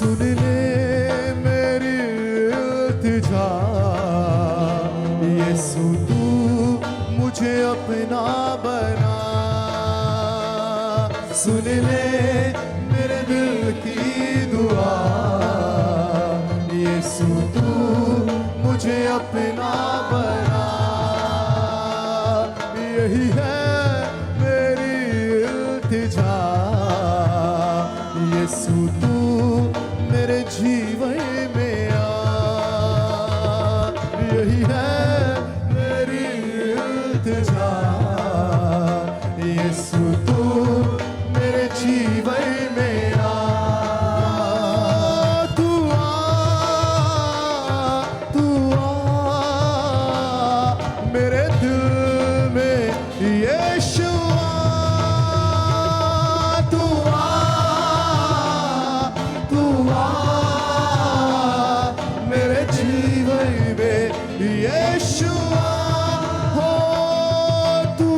सुन ले मेरी इल्तिजा, यीशु तू मुझे अपना बना। सुन ले मेरे दिल की दुआ, यीशु तू मुझे अपना बना। यही है मेरी इल्तिजा, यीशु तू मेरे जीवन में आ। यही है मेरी इल्तिजा, यीशु तू मेरे जीवन में आ। तू आ मेरे दिल में यीशु आ। तू आ मेरे जीवन में यीशु आ। हो तू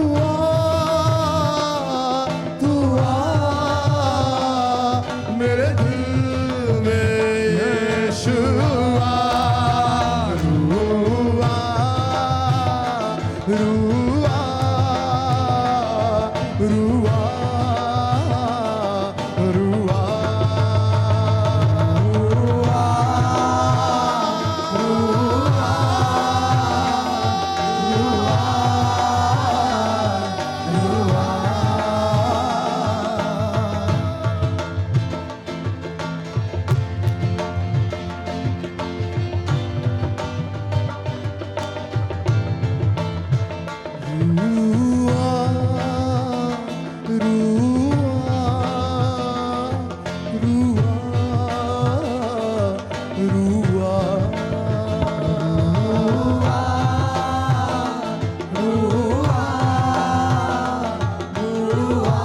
आ मेरे दिल में यीशु आ। रुआ रुआ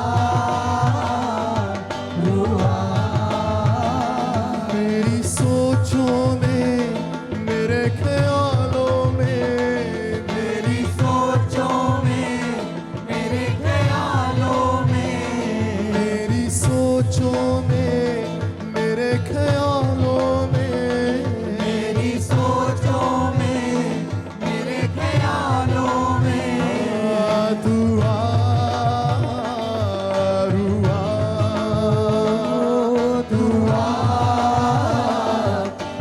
रुआ मेरी सोचों में, मेरे ख्यालों में, मेरी सोचों में, मेरे ख्यालों में, मेरी सोचों में, मेरे ख्यालों में, मेरी सोचों में, मेरे ख्यालों में। तू आ रुआ, तू आ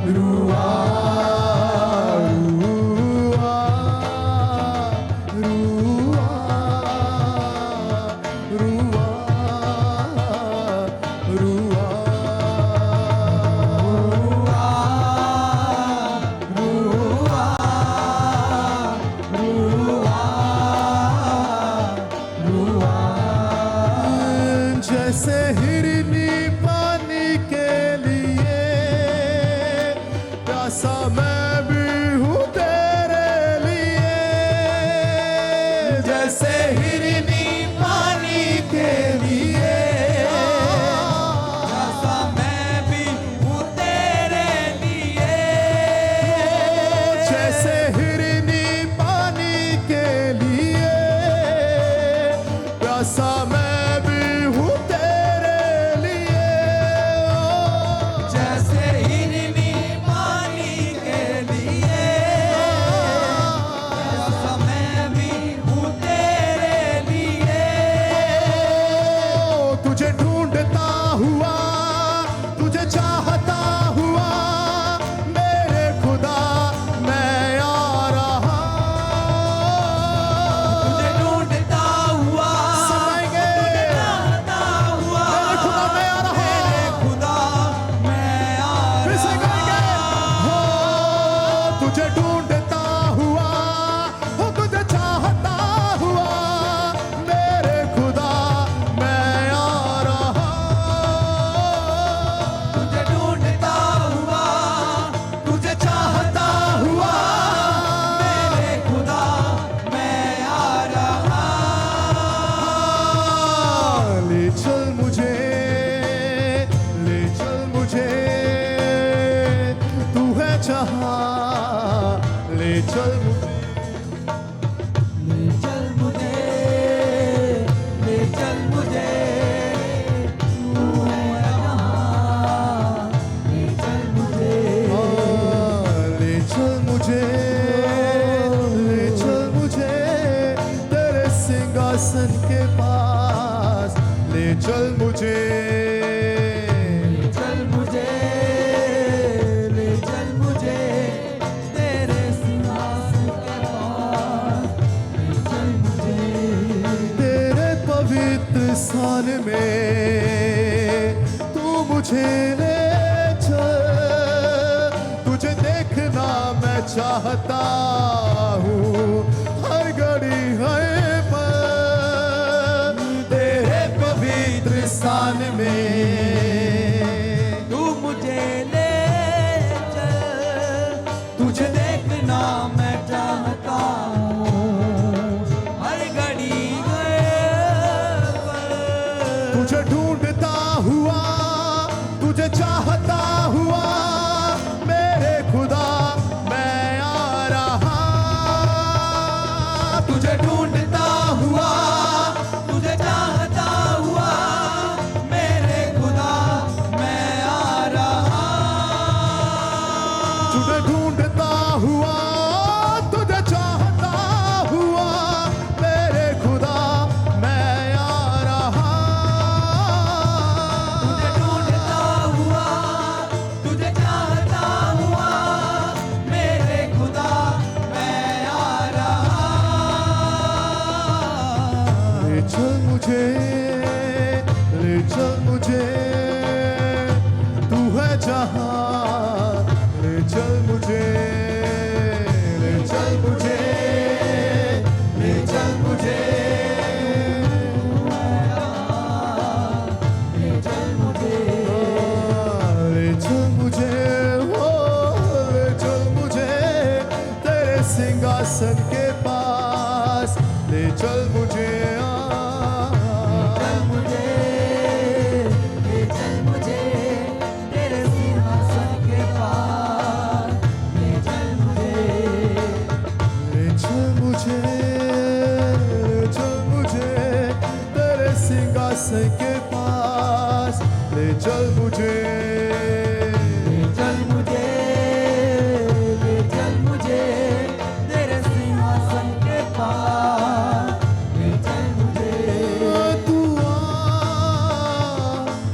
रुआ रुआ रुआ रुआ जैसे हिरनी पानी के लिए प्यासा मैं भी हूँ तेरे लिए। जैसे हिरनी पानी के लिए, जैसा मैं भी हूँ तेरे लिए। जैसे हिरनी पानी के लिए प्यासा मैं भी हूँ तेरे लिए। जैसे हिरनी पानी के लिए, जैसा मैं भी हूँ तेरे लिए। तुझे ढूंढता हुआ, तुझे चाहता हुआ, मेरे खुदा मैं आ रहा। तुझे ढूंढता हुआ, सुनाएंगे तुझे चाहता हुआ, मेरे खुदा मैं आ रहा। मेरे खुदा मैं आ फिर से रहा। गाएंगे हो तुझे ढूंढता हुआ, हो तुझे चाहता हुआ, मेरे खुदा मैं आ रहा। तुझे ढूंढता हुआ, तुझे चाहता हुआ, मेरे खुदा मैं आ रहा। ले चल मुझे, ले चल मुझे, तू है जहाँ, ले चल मुझे। ले चल मुझे, ले चल मुझे, तू है जहाँ, ले में तू मुझे ले चल, तुझे देखना मैं चाहता हूँ हर घड़ी हर पल तेरे पवित्र स्थान में। तू मुझे ले चल, तुझे देखना मैं चाहता हूँ हर घड़ी हर पल। तुझे ढूंढता हुआ, तुझे चाहता हुआ मेरे खुदा मैं आ रहा। तुझे ढूंढता हुआ, तुझे चाहता हुआ मेरे खुदा मैं आ रहा। तुझे ढूंढता हुआ, तुझे चाहता हुआ मेरे खुदा मैं आ रहा। तुझे ढूंढता हुआ, तुझे चाहता हुआ मेरे खुदा मैं आ रहा। ले चल मुझे, ले चल मुझे, तू है जहां। ले चल मुझे, ले चल मुझे, ले चल मुझे, ले चल मुझे, ले चल मुझे, ओ ले चल मुझे तेरे सिंहासन के पास। ले चल मुझे चल मुझे, ले चल मुझे तेरे सिंहासन के पास। ले चल मुझे, ले चल मुझे, ले चल मुझे तेरे सिंहासन के पास। ले चल मुझे, चल मुझे, ले चल मुझे तेरे सिंहासन के पास। ले चल मुझे, तू आ,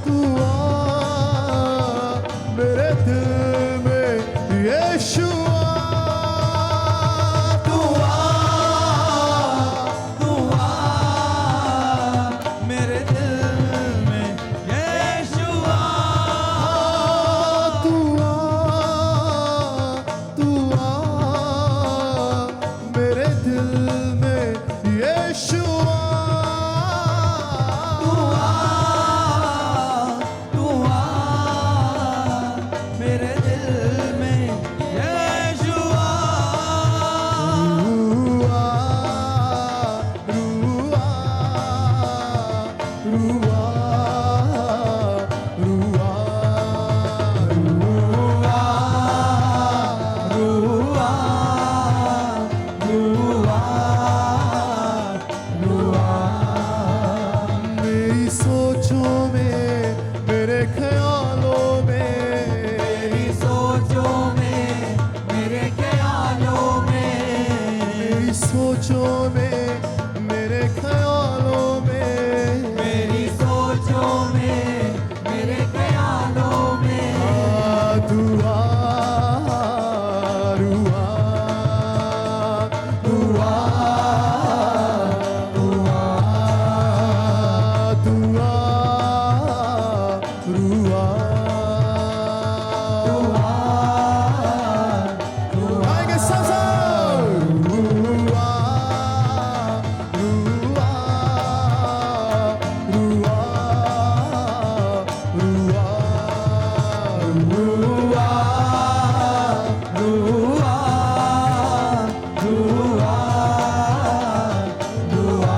तू आ मेरे दिल में यीशु आ। तू आ, तू आ मेरे दिल में यीशु आ। तू आ, तू आ मेरे दिल में यीशु आ। तू आ, तू आ मेरे दिल में यीशु आ। रुआ, रुआ, रुआ, रुआ, रुआ, रुआ, रुआ। मेरी सोचों में, मेरे ख्यालों में, मेरी सोचों में, मेरे ख्यालों में, मेरी सोचों में, मेरे ख्यालों में, मेरी सोचों में, मेरे ख्यालों में। दुआ, रुआ, दुआ, दुआ, दुआ, रुआ, आएंगे सब रुआ, रुआ, रुआ, रुआ, रुआ, रुआ, रुआ।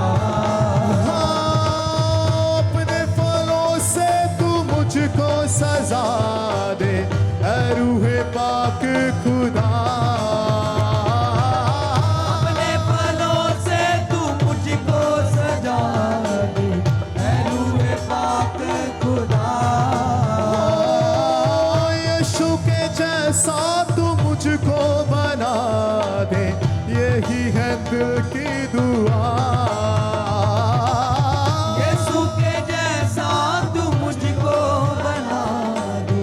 अपने फलों से तू मुझको सजा दे, ऐ रूहे पाक खुदा। अपने फलों से तू मुझको सजा दे, ऐ रूहे पाक खुदा। यीशु के जैसा तू मुझको बना दे, यही है दिल की दुआ। यीशु के जैसा तू मुझको बना दे,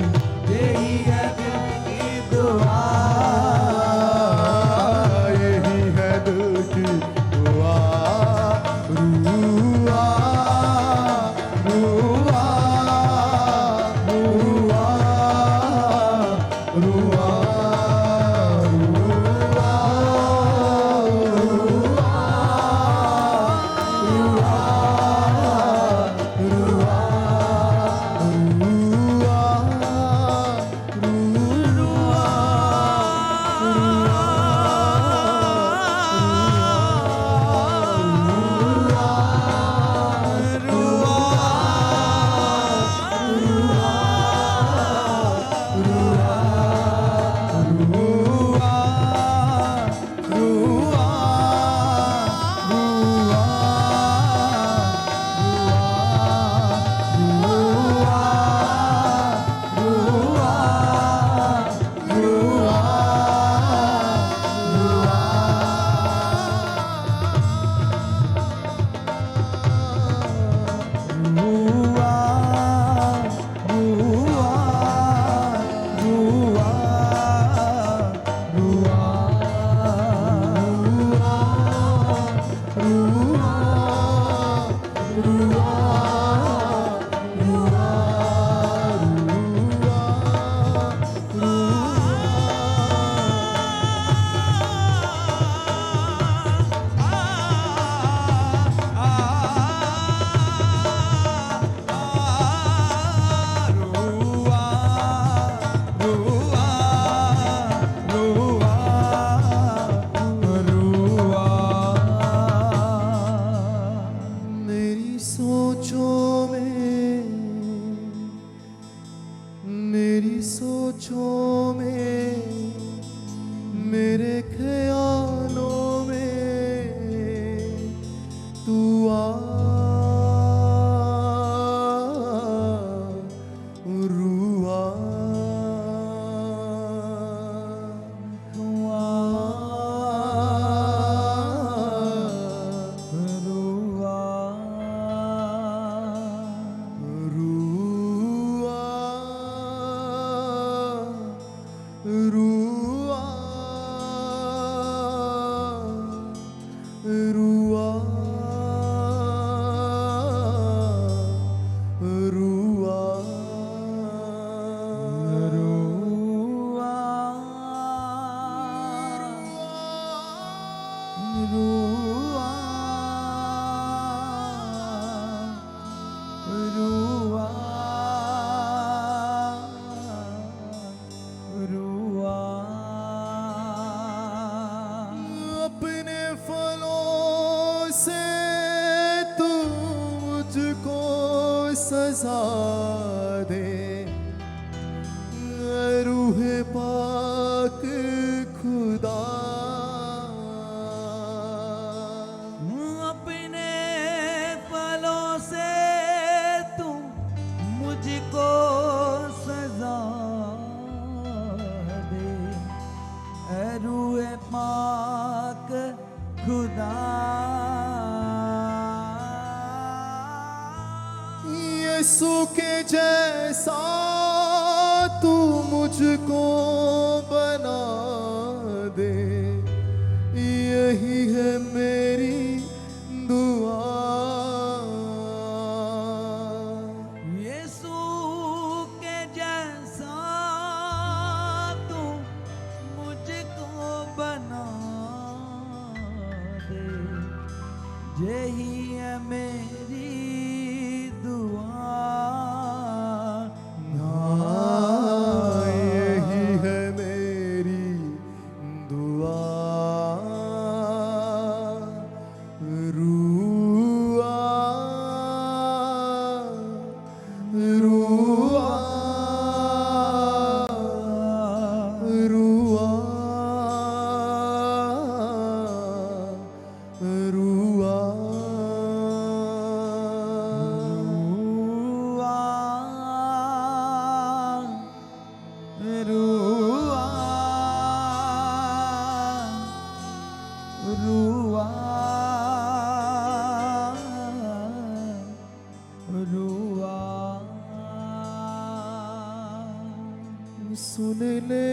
यही है दिल की दुआ। यही है दिल की दुआ। रुआ, रुआ, सोचों में, मेरे ख्यालों में तू आ, रुआ, तू आ, रुआ, रुआ, रुआ, रुआ, अपने फलों से तू मुझको सजा दे, रूह पाक खुदा, अपने फलों से तू मुझको सजा दे, ऐ रूह पाक खुदा। यीशु के जैसा तू मुझको बना दे, यही है मेरी दुआ। यीशु के जैसा तू मुझको बना दे, यही है मेरी दुआ। यही है मेरी दुआ। रुआ, रुआ, रुआ, रुआ, रुआ, रुआ, सुन ले